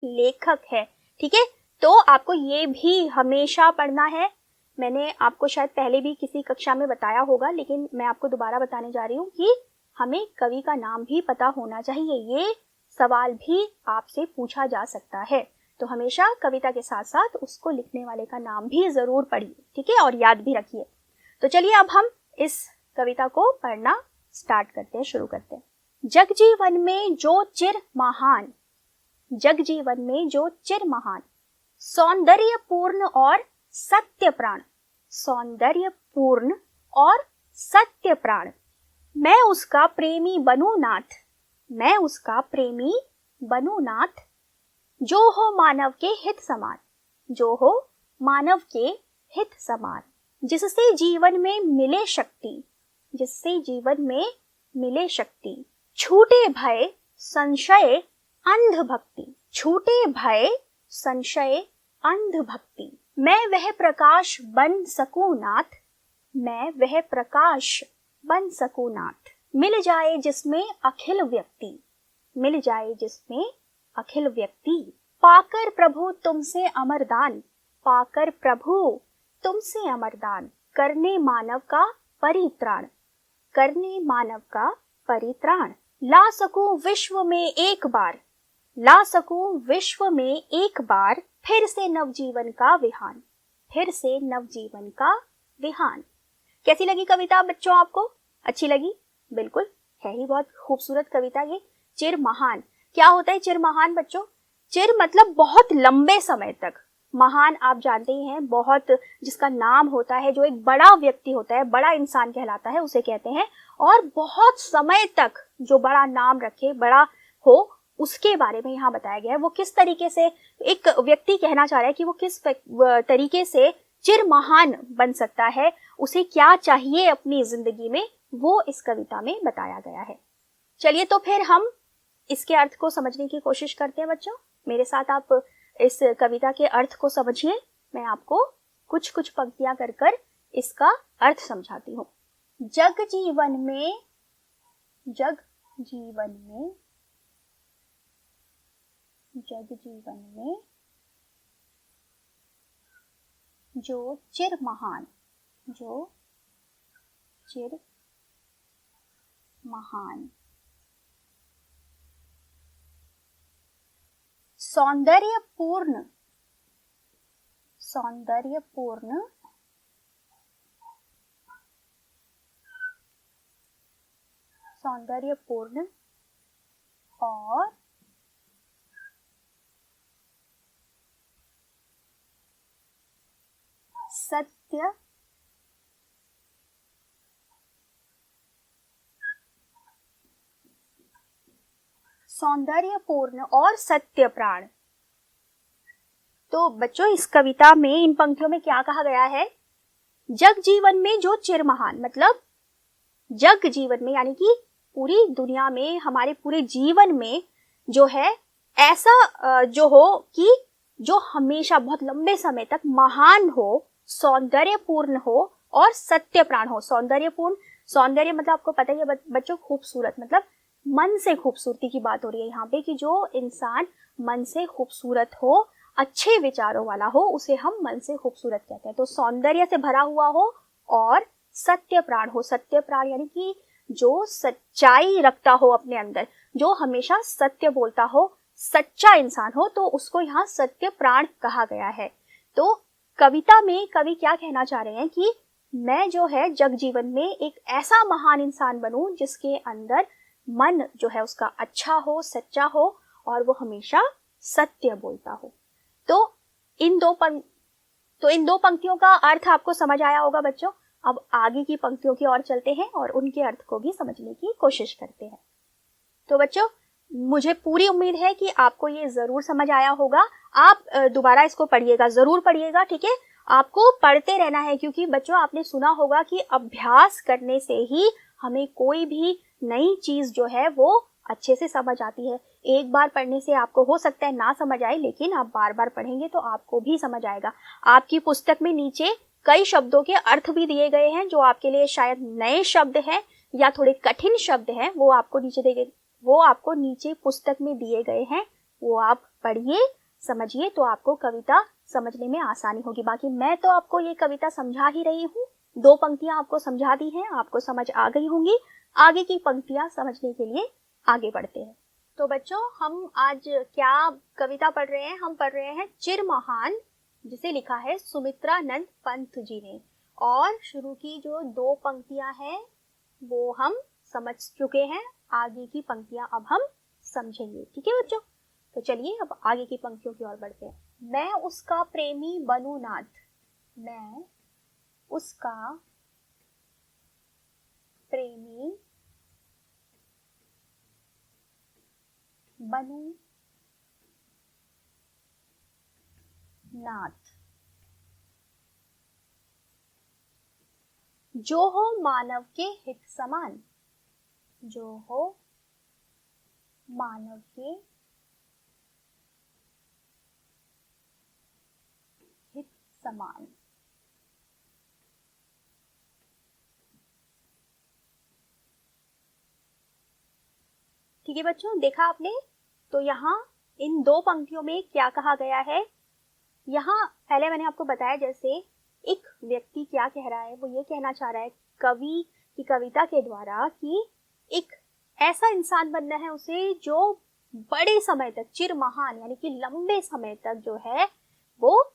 लेखक है। ठीक है, तो आपको ये भी हमेशा पढ़ना है। मैंने आपको शायद पहले भी किसी कक्षा में बताया होगा, लेकिन मैं आपको दोबारा बताने जा रही हूँ कि हमें कवि का नाम भी पता होना चाहिए। ये सवाल भी आपसे पूछा जा सकता है, तो हमेशा कविता के साथ साथ उसको लिखने वाले का नाम भी जरूर पढ़िए। ठीक है, और याद भी रखिए। तो चलिए अब हम इस कविता को पढ़ना स्टार्ट करते हैं, शुरू करते हैं। जग जीवन में जो चिर महान, जग जीवन में जो चिर महान, सौंदर्य पूर्ण और सत्य प्राण, सौंदर्य पूर्ण और सत्य प्राण, मैं उसका प्रेमी बनूं नाथ, मैं उसका प्रेमी बनूं नाथ, जो हो मानव के हित समान, जो हो मानव के हित समान, जिससे जीवन में मिले शक्ति, जिससे जीवन में मिले शक्ति, छूटे भय संशय अंध भक्ति, छूटे भय संशय अंध भक्ति, मैं वह प्रकाश बन सकूं नाथ, मैं वह प्रकाश बन सकूं नाथ, मिल जाए जिसमें अखिल व्यक्ति, मिल जाए जिसमें अखिल व्यक्ति, पाकर प्रभु तुमसे अमरदान, पाकर प्रभु तुमसे अमरदान, करने मानव का परित्राण, करने मानव का परित्राण, ला सकूं विश्व में एक बार, ला सकूं विश्व में एक बार, फिर से नवजीवन का विहान, फिर से नवजीवन का विहान। कैसी लगी कविता बच्चों आपको? अच्छी लगी? बिल्कुल, है ही बहुत खूबसूरत कविता ये। चिर महान, क्या होता है चिर महान बच्चों? चिर मतलब बहुत लंबे समय तक, महान आप जानते ही हैं, बहुत जिसका नाम होता है, जो एक बड़ा व्यक्ति होता है, बड़ा इंसान कहलाता है, उसे कहते हैं। और बहुत समय तक जो बड़ा नाम रखे, बड़ा हो, उसके बारे में यहाँ बताया गया है। वो किस तरीके से एक व्यक्ति कहना चाह रहा है कि वो किस तरीके से चिर महान बन सकता है, उसे क्या चाहिए अपनी जिंदगी में, वो इस कविता में बताया गया है। चलिए तो फिर हम इसके अर्थ को समझने की कोशिश करते हैं बच्चों। मेरे साथ आप इस कविता के अर्थ को समझिए। मैं आपको कुछ कुछ पंक्तियां कर कर इसका अर्थ समझाती हूँ। जग जीवन में, जग जीवन में, जग जीवन में जो चिर महान, जो चिर महान, सौंदर्यपूर्ण, सौंदर्यपूर्ण, सौंदर्यपूर्ण और सत्य, सौंदर्यपूर्ण और सत्य प्राण। तो बच्चों इस कविता में, इन पंक्तियों में क्या कहा गया है? जग जीवन में जो चिर महान, मतलब जग जीवन में यानी कि पूरी दुनिया में, हमारे पूरे जीवन में जो है ऐसा जो हो कि जो हमेशा बहुत लंबे समय तक महान हो, सौंदर्यपूर्ण हो और सत्य प्राण हो। सौंदर्यपूर्ण, सौंदर्य मतलब आपको पता ही है बच्चों, खूबसूरत, मतलब मन से खूबसूरती की बात हो रही है यहाँ पे, कि जो इंसान मन से खूबसूरत हो, अच्छे विचारों वाला हो, उसे हम मन से खूबसूरत कहते हैं। तो सौंदर्य से भरा हुआ हो और सत्य प्राण हो। सत्य प्राण यानी कि जो सच्चाई रखता हो अपने अंदर, जो हमेशा सत्य बोलता हो, सच्चा इंसान हो, तो उसको यहाँ सत्य प्राण कहा गया है। तो कविता में कवि क्या कहना चाह रहे हैं कि मैं जो है जग जीवन में एक ऐसा महान इंसान बनूं जिसके अंदर मन जो है उसका अच्छा हो, सच्चा हो और वो हमेशा सत्य बोलता हो। तो इन दो पंक्तियों का अर्थ आपको समझ आया होगा बच्चों। अब आगे की पंक्तियों की ओर चलते हैं और उनके अर्थ को भी समझने की कोशिश करते हैं। तो बच्चों मुझे पूरी उम्मीद है कि आपको ये जरूर समझ आया होगा। आप दोबारा इसको पढ़िएगा, जरूर पढ़िएगा, ठीक है। आपको पढ़ते रहना है, क्योंकि बच्चों आपने सुना होगा कि अभ्यास करने से ही हमें कोई भी नई चीज जो है वो अच्छे से समझ आती है। एक बार पढ़ने से आपको हो सकता है ना समझ आए, लेकिन आप बार बार पढ़ेंगे तो आपको भी समझ आएगा। आपकी पुस्तक में नीचे कई शब्दों के अर्थ भी दिए गए हैं, जो आपके लिए शायद नए शब्द हैं या थोड़े कठिन शब्द हैं, वो आपको नीचे पुस्तक में दिए गए हैं, वो आप पढ़िए, समझिए, तो आपको कविता समझने में आसानी होगी। बाकी मैं तो आपको ये कविता समझा ही रही हूँ, 2 पंक्तियां आपको समझा दी हैं, आपको समझ आ गई होंगी। आगे की पंक्तियां समझने के लिए आगे बढ़ते हैं। तो बच्चों, हम आज क्या कविता पढ़ रहे हैं? हम पढ़ रहे हैं चिर महान, जिसे लिखा है सुमित्रानंद पंत जी ने। और शुरू की जो 2 पंक्तियां हैं वो हम समझ चुके हैं, आगे की पंक्तियां अब हम समझेंगे। ठीक है बच्चों, तो चलिए अब आगे की पंक्तियों की ओर बढ़ते हैं। मैं उसका प्रेमी बनूं नाथ, मैं उसका प्रेमी बनूं नाथ, जो हो मानव के हित समान, जो हो मानव के हित समान। ठीक है बच्चों, देखा आपने? तो यहाँ इन 2 पंक्तियों में क्या कहा गया है? यहाँ पहले मैंने आपको बताया जैसे एक व्यक्ति क्या कह रहा है, वो ये कहना चाह रहा है कवि की कविता के द्वारा कि एक ऐसा इंसान बनना है उसे जो बड़े समय तक, चिर महान यानी कि लंबे समय तक जो है वो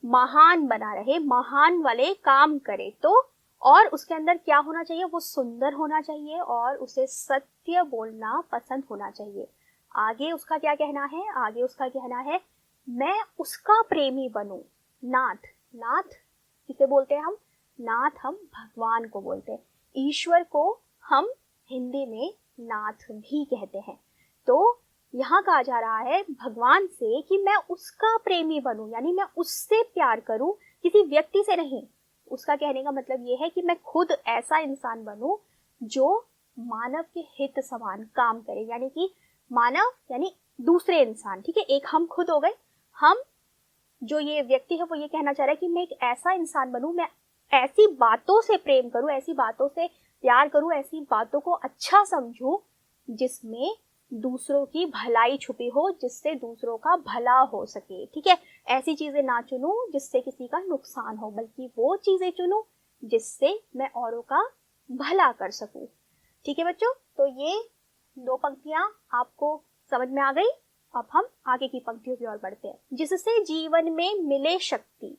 महान बना रहे, महान वाले काम करे। तो और उसके अंदर क्या होना चाहिए? वो सुंदर होना चाहिए और उसे सत्य बोलना पसंद होना चाहिए। आगे उसका क्या कहना है? आगे उसका कहना है मैं उसका प्रेमी बनूं नाथ। नाथ किसे बोलते हैं हम? नाथ हम भगवान को बोलते हैं। ईश्वर को हम हिंदी में नाथ भी कहते हैं। तो यहाँ कहा जा रहा है भगवान से कि मैं उसका प्रेमी बनूं, यानी मैं उससे प्यार करूं, किसी व्यक्ति से नहीं। उसका कहने का मतलब ये है कि मैं खुद ऐसा इंसान बनूं जो मानव के हित समान काम करे, यानी कि मानव यानी दूसरे इंसान। ठीक है, एक हम खुद हो गए, हम जो ये व्यक्ति है वो ये कहना चाह रहा है कि मैं एक ऐसा इंसान बनूं, मैं ऐसी बातों से प्रेम करूं, ऐसी बातों से प्यार करूं, ऐसी बातों को अच्छा समझूं जिसमें दूसरों की भलाई छुपी हो, जिससे दूसरों का भला हो सके। ठीक है, ऐसी चीजें ना चुनूं जिससे किसी का नुकसान हो, बल्कि वो चीजें चुनूं जिससे मैं औरों का भला कर सकूं। ठीक है बच्चों, तो ये 2 पंक्तियां आपको समझ में आ गई। अब हम आगे की पंक्तियों की ओर बढ़ते हैं। जिससे जीवन में मिले शक्ति,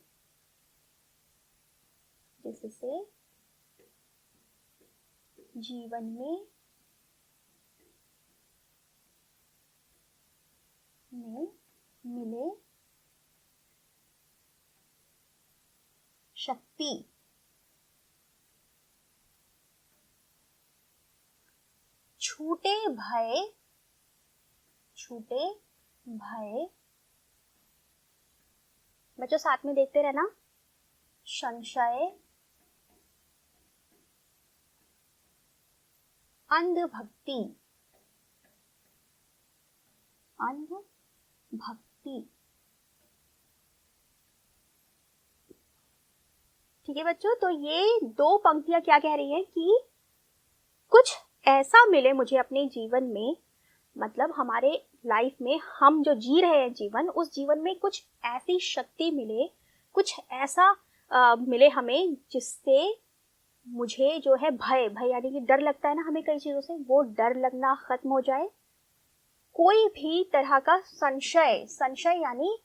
जिससे जीवन में मिले शक्ति, छूटे भय, छूटे भय, बच्चों साथ में देखते रहना, संशय, अंधभक्ति, अंधभक्ति। ठीक है बच्चों, तो ये 2 पंक्तियां क्या कह रही हैं कि कुछ ऐसा मिले मुझे अपने जीवन में, मतलब हमारे लाइफ में हम जो जी रहे हैं जीवन, उस जीवन में कुछ ऐसी शक्ति मिले, कुछ ऐसा मिले हमें जिससे मुझे जो है भय, भय यानी कि डर लगता है ना हमें कई चीजों से, वो डर लगना खत्म हो जाए। कोई भी तरह का संशय, संशय यानी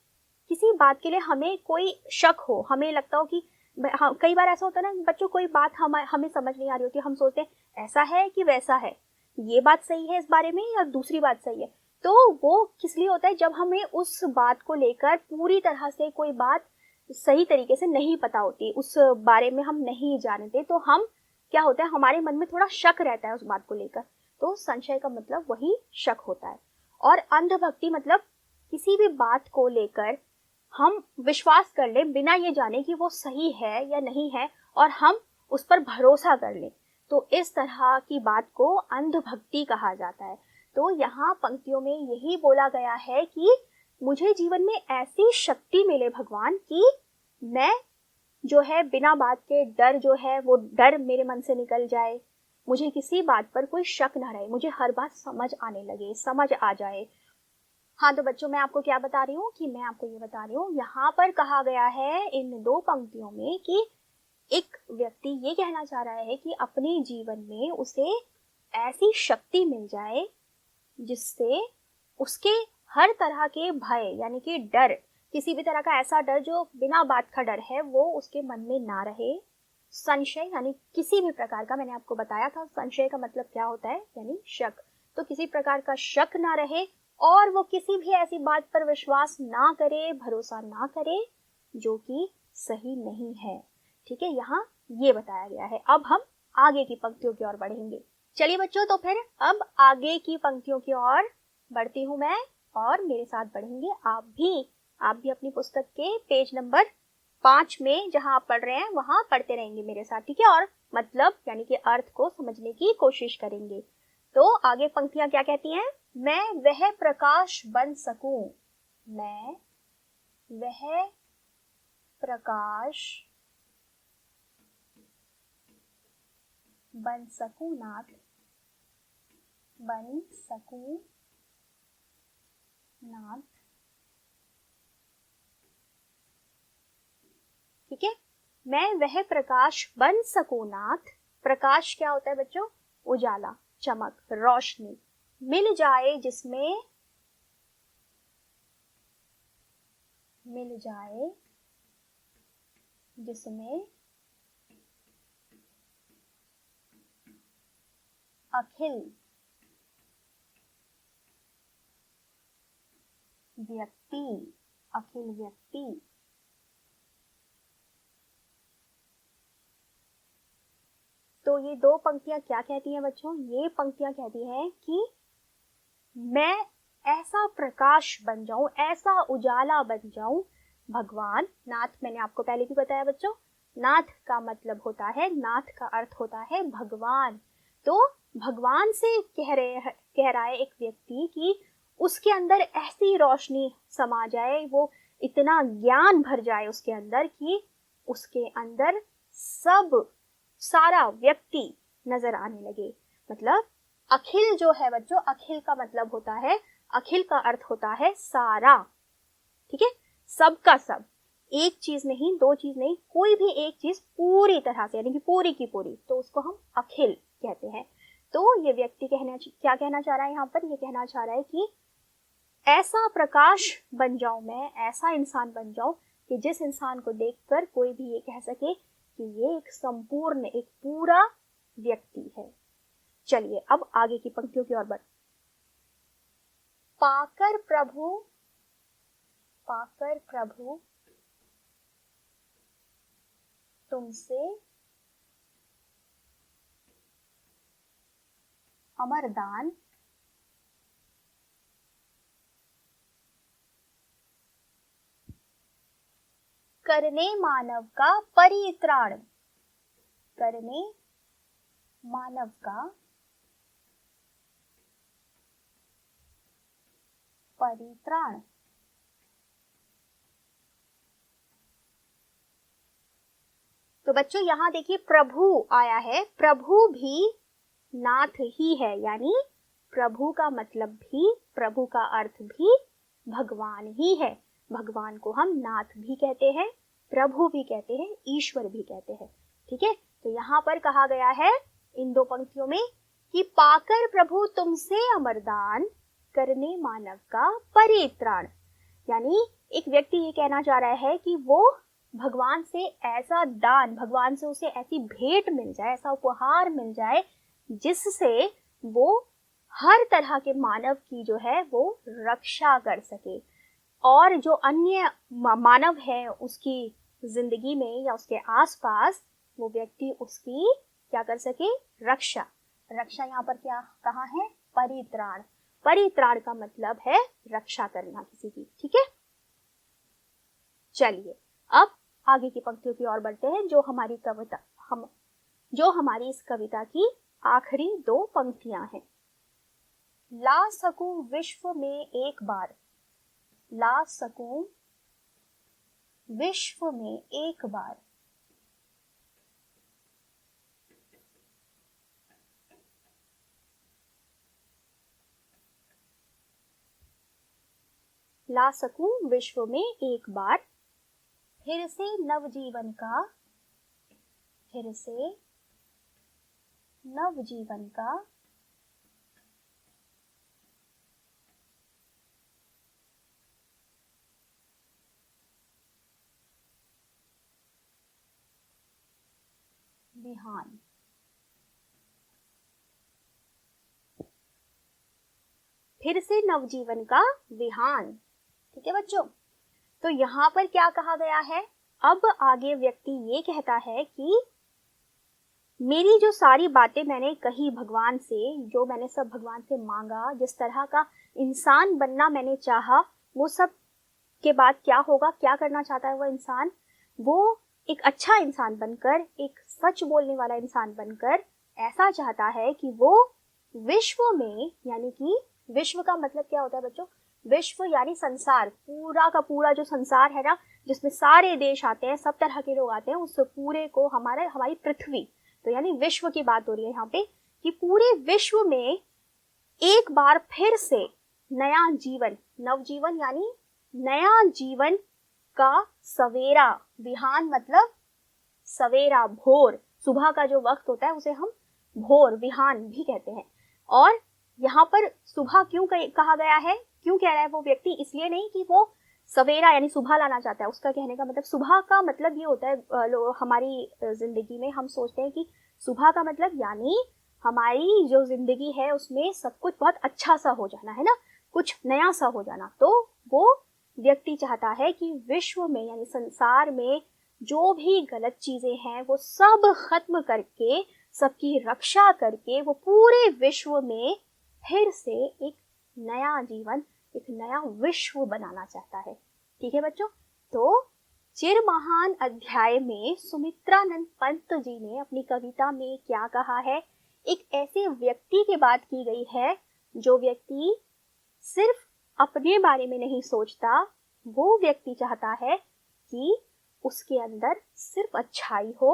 किसी बात के लिए हमें कोई शक हो, हमें लगता हो कि हाँ, कई बार ऐसा होता है ना बच्चों, कोई बात हमें समझ नहीं आ रही होती, हम सोचते हैं ऐसा है कि वैसा है, ये बात सही है इस बारे में या दूसरी बात सही है। तो वो किस लिए होता है? जब हमें उस बात को लेकर पूरी तरह से कोई बात सही तरीके से नहीं पता होती, उस बारे में हम नहीं जानते, तो हम क्या होता है, हमारे मन में थोड़ा शक रहता है उस बात को लेकर। तो संशय का मतलब वही शक होता है। और अंधभक्ति मतलब किसी भी बात को लेकर हम विश्वास कर लें बिना ये जाने कि वो सही है या नहीं है, और हम उस पर भरोसा कर लें, तो इस तरह की बात को अंधभक्ति कहा जाता है। तो यहाँ पंक्तियों में यही बोला गया है कि मुझे जीवन में ऐसी शक्ति मिले भगवान कि मैं जो है बिना बात के डर जो है वो डर मेरे मन से निकल जाए, मुझे किसी बात पर कोई शक ना रहे, मुझे हर बात समझ आने लगे, समझ आ जाए, हाँ, तो बच्चों मैं आपको क्या बता रही हूँ कि मैं आपको ये बता रही हूँ, यहाँ पर कहा गया है इन दो पंक्तियों में कि एक व्यक्ति ये कहना चाह रहा है कि अपने जीवन में उसे ऐसी शक्ति मिल जाए जिससे उसके हर तरह के भय यानी कि डर, किसी भी तरह का ऐसा डर जो बिना बात का डर है वो उसके मन में ना रहे। संशय यानी किसी भी प्रकार का, मैंने आपको बताया था संशय का मतलब क्या होता है, यानी शक, तो किसी प्रकार का शक ना रहे और वो किसी भी ऐसी बात पर विश्वास ना करे, भरोसा ना करे जो कि सही नहीं है। ठीक है, यहाँ ये बताया गया है। अब हम आगे की पंक्तियों की ओर बढ़ेंगे। चलिए बच्चों, तो फिर अब आगे की पंक्तियों की ओर बढ़ती हूँ मैं और मेरे साथ बढ़ेंगे आप भी अपनी पुस्तक के पेज नंबर 5 में जहां आप पढ़ रहे हैं वहां पढ़ते रहेंगे मेरे साथ, ठीक है, और मतलब यानी कि अर्थ को समझने की कोशिश करेंगे। तो आगे पंक्तियां क्या कहती हैं? मैं वह प्रकाश बन सकूं, मैं वह प्रकाश बन सकूं नाथ, बन सकूं नाथ। ठीक है, मैं वह प्रकाश बन सकूं नाथ। प्रकाश क्या होता है बच्चों? उजाला, चमक, रोशनी। मिल जाए जिसमें, मिल जाए जिसमें अखिल व्यक्ति, अखिल व्यक्ति तो ये दो पंक्तियां क्या कहती हैं बच्चों? ये पंक्तियां कहती हैं कि मैं ऐसा प्रकाश बन जाऊं, ऐसा उजाला बन जाऊं। भगवान, नाथ मैंने आपको पहले भी बताया बच्चों, नाथ का मतलब होता है, नाथ का अर्थ होता है भगवान। तो भगवान से कह रहा है एक व्यक्ति कि उसके अंदर ऐसी रोशनी समा जाए, वो इतना ज्ञान भर जाए उसके अंदर कि उसके अंदर सब सारा व्यक्ति नजर आने लगे। मतलब अखिल जो है बच्चों, अखिल का मतलब होता है, अखिल का अर्थ होता है सारा। ठीक है, सब का सब, एक चीज नहीं, दो चीज नहीं, कोई भी एक चीज पूरी तरह से यानी कि पूरी की पूरी, तो उसको हम अखिल कहते हैं। तो ये व्यक्ति क्या कहना चाह रहा है यहाँ पर? ये कहना चाह रहा है कि ऐसा प्रकाश बन जाऊं मैं, ऐसा इंसान बन जाऊं कि जिस इंसान को देखकर कोई भी ये कह सके कि ये एक संपूर्ण, एक पूरा व्यक्ति है। चलिए अब आगे की पंक्तियों की ओर बढ़। पाकर प्रभु, पाकर प्रभु तुमसे अमरदान, करने मानव का परित्राण, करने मानव का परित्राण। तो बच्चों यहां देखिए प्रभु आया है, प्रभु भी नाथ ही है, यानी प्रभु का मतलब भी, प्रभु का अर्थ भी भगवान ही है। भगवान को हम नाथ भी कहते हैं, प्रभु भी कहते हैं, ईश्वर भी कहते हैं। ठीक है, तो यहाँ पर कहा गया है इन दो पंक्तियों में कि पाकर प्रभु तुमसे अमरदान, करने मानव का परित्राण। यानी एक व्यक्ति ये कहना चाह रहा है कि वो भगवान से ऐसा दान, भगवान से उसे ऐसी भेंट मिल जाए, ऐसा उपहार मिल जाए जिससे वो हर तरह के मानव की जो है वो रक्षा कर सके, और जो अन्य मानव है उसकी जिंदगी में या उसके आसपास, वो व्यक्ति उसकी क्या कर सके? रक्षा। रक्षा यहाँ पर क्या कहा है? परित्राण। परित्राण का मतलब है रक्षा करना किसी की। ठीक है, चलिए अब आगे की पंक्तियों की ओर बढ़ते हैं, जो हमारी इस कविता की आखिरी दो पंक्तियां हैं। ला सकूं विश्व में एक बार, ला सकूं विश्व में एक बार, ला सकूं विश्व में एक बार, फिर से नवजीवन का, फिर से नवजीवन का विहान। फिर से नवजीवन का विहान। ठीक है बच्चों, तो यहाँ पर क्या कहा गया है, अब आगे व्यक्ति ये कहता है कि मेरी जो सारी बातें मैंने कही भगवान से, जो मैंने सब भगवान से मांगा, जिस तरह का इंसान बनना मैंने चाहा, वो सब के बाद क्या होगा, क्या करना चाहता है वो इंसान, वो एक अच्छा इंसान बनकर, एक सच बोलने वाला इंसान बनकर ऐसा चाहता है कि वो विश्व में, यानी कि विश्व का मतलब क्या होता है बच्चों, विश्व यानी संसार, पूरा का पूरा जो संसार है ना, जिसमें सारे देश आते हैं, सब तरह के लोग आते हैं, उस पूरे को हमारी पृथ्वी, तो यानी विश्व की बात हो रही है यहाँ पे, कि पूरे विश्व में एक बार फिर से नया जीवन, नवजीवन यानी नया जीवन का सवेरा, विहान मतलब सवेरा, भोर, सुबह का जो वक्त होता है उसे हम भोर, विहान भी कहते हैं। और यहाँ पर सुबह क्यों कहा गया है, क्यों कह रहा है वो व्यक्ति, इसलिए नहीं कि वो सवेरा यानी सुबह लाना चाहता है, उसका कहने का मतलब, सुबह का मतलब ये होता है, हमारी जिंदगी में हम सोचते हैं कि सुबह का मतलब यानी हमारी जो जिंदगी है उसमें सब कुछ बहुत अच्छा सा हो जाना है ना, कुछ नया सा हो जाना। तो वो व्यक्ति चाहता है कि विश्व में यानी संसार में जो भी गलत चीजें हैं वो सब खत्म करके, सबकी रक्षा करके, वो पूरे विश्व में फिर से एक नया जीवन, एक नया विश्व बनाना चाहता है। ठीक है बच्चों, तो चिरमहान अध्याय में सुमित्रानंद पंत जी ने अपनी कविता में क्या कहा है, एक ऐसे व्यक्ति की बात की गई है जो व्यक्ति सिर्फ अपने बारे में नहीं सोचता, वो व्यक्ति चाहता है कि उसके अंदर सिर्फ अच्छाई हो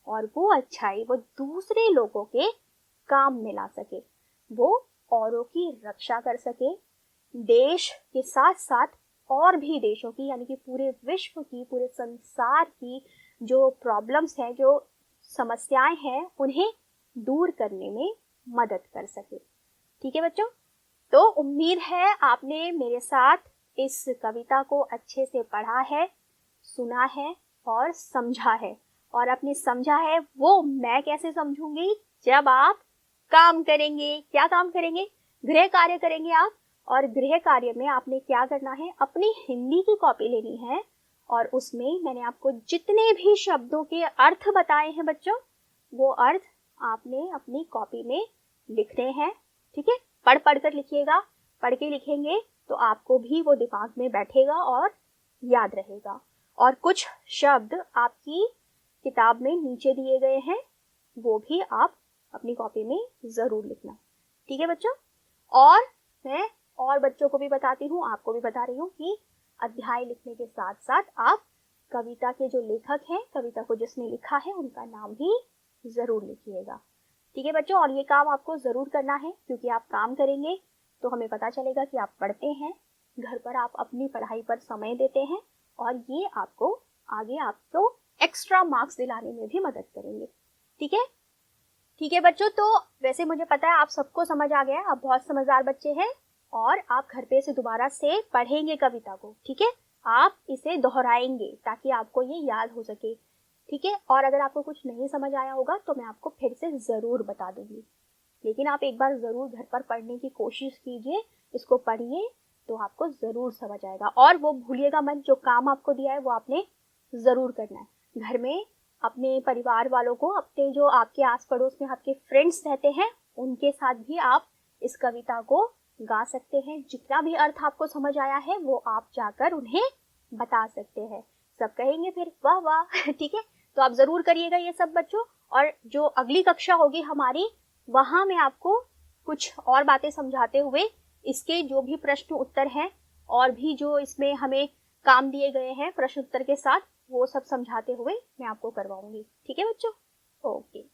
और वो अच्छाई वो दूसरे लोगों के काम में ला सके, वो औरों की रक्षा कर सके, देश के साथ साथ और भी देशों की, यानी कि पूरे विश्व की, पूरे संसार की जो प्रॉब्लम्स हैं, जो समस्याएं हैं, उन्हें दूर करने में मदद कर सके। ठीक है बच्चों, तो उम्मीद है आपने मेरे साथ इस कविता को अच्छे से पढ़ा है, सुना है और समझा है। और आपने समझा है वो मैं कैसे समझूंगी, जब आप काम करेंगे। क्या काम करेंगे, गृह कार्य करेंगे आप, और गृह कार्य में आपने क्या करना है, अपनी हिंदी की कॉपी लेनी है और उसमें मैंने आपको जितने भी शब्दों के अर्थ बताए हैं बच्चों, वो अर्थ आपने अपनी कॉपी में लिखने हैं। ठीक है, पढ़ पढ़ कर लिखिएगा, पढ़ के लिखेंगे तो आपको भी वो दिमाग में बैठेगा और याद रहेगा। और कुछ शब्द आपकी किताब में नीचे दिए गए हैं, वो भी आप अपनी कॉपी में जरूर लिखना। ठीक है बच्चों, और मैं और बच्चों को भी बताती हूँ, आपको भी बता रही हूँ कि अध्याय लिखने के साथ साथ आप कविता के जो लेखक हैं, कविता को जिसने लिखा है, उनका नाम भी जरूर लिखिएगा। ठीक है बच्चों, और ये काम आपको जरूर करना है, क्योंकि आप काम करेंगे तो हमें पता चलेगा कि आप पढ़ते हैं, घर पर आप अपनी पढ़ाई पर समय देते हैं, और ये आपको आगे आपको एक्स्ट्रा मार्क्स दिलाने में भी मदद करेंगे। ठीक है, ठीक है बच्चों, तो वैसे मुझे पता है आप सबको समझ आ गया, आप बहुत समझदार बच्चे हैं और आप घर पे से दोबारा से पढ़ेंगे कविता को। ठीक है, आप इसे दोहराएंगे ताकि आपको ये याद हो सके। ठीक है, और अगर आपको कुछ नहीं समझ आया होगा तो मैं आपको फिर से जरूर बता दूंगी, लेकिन आप एक बार जरूर घर पर पढ़ने की कोशिश कीजिए, इसको पढ़िए तो आपको जरूर समझ आएगा। और वो भूलिएगा मत, जो काम आपको दिया है वो आपने जरूर करना है। घर में अपने परिवार वालों को, अपने जो आपके आस पड़ोस में आपके फ्रेंड्स रहते हैं, उनके साथ भी आप इस कविता को गा सकते हैं। जितना भी अर्थ आपको समझ आया है वो आप जाकर उन्हें बता सकते हैं, सब कहेंगे फिर वाह वाह। ठीक है, तो आप जरूर करिएगा ये सब बच्चों। और जो अगली कक्षा होगी हमारी, वहां मैं आपको कुछ और बातें समझाते हुए इसके जो भी प्रश्न उत्तर हैं और भी जो इसमें हमें काम दिए गए हैं प्रश्न उत्तर के साथ, वो सब समझाते हुए मैं आपको करवाऊंगी। ठीक है बच्चों, ओके।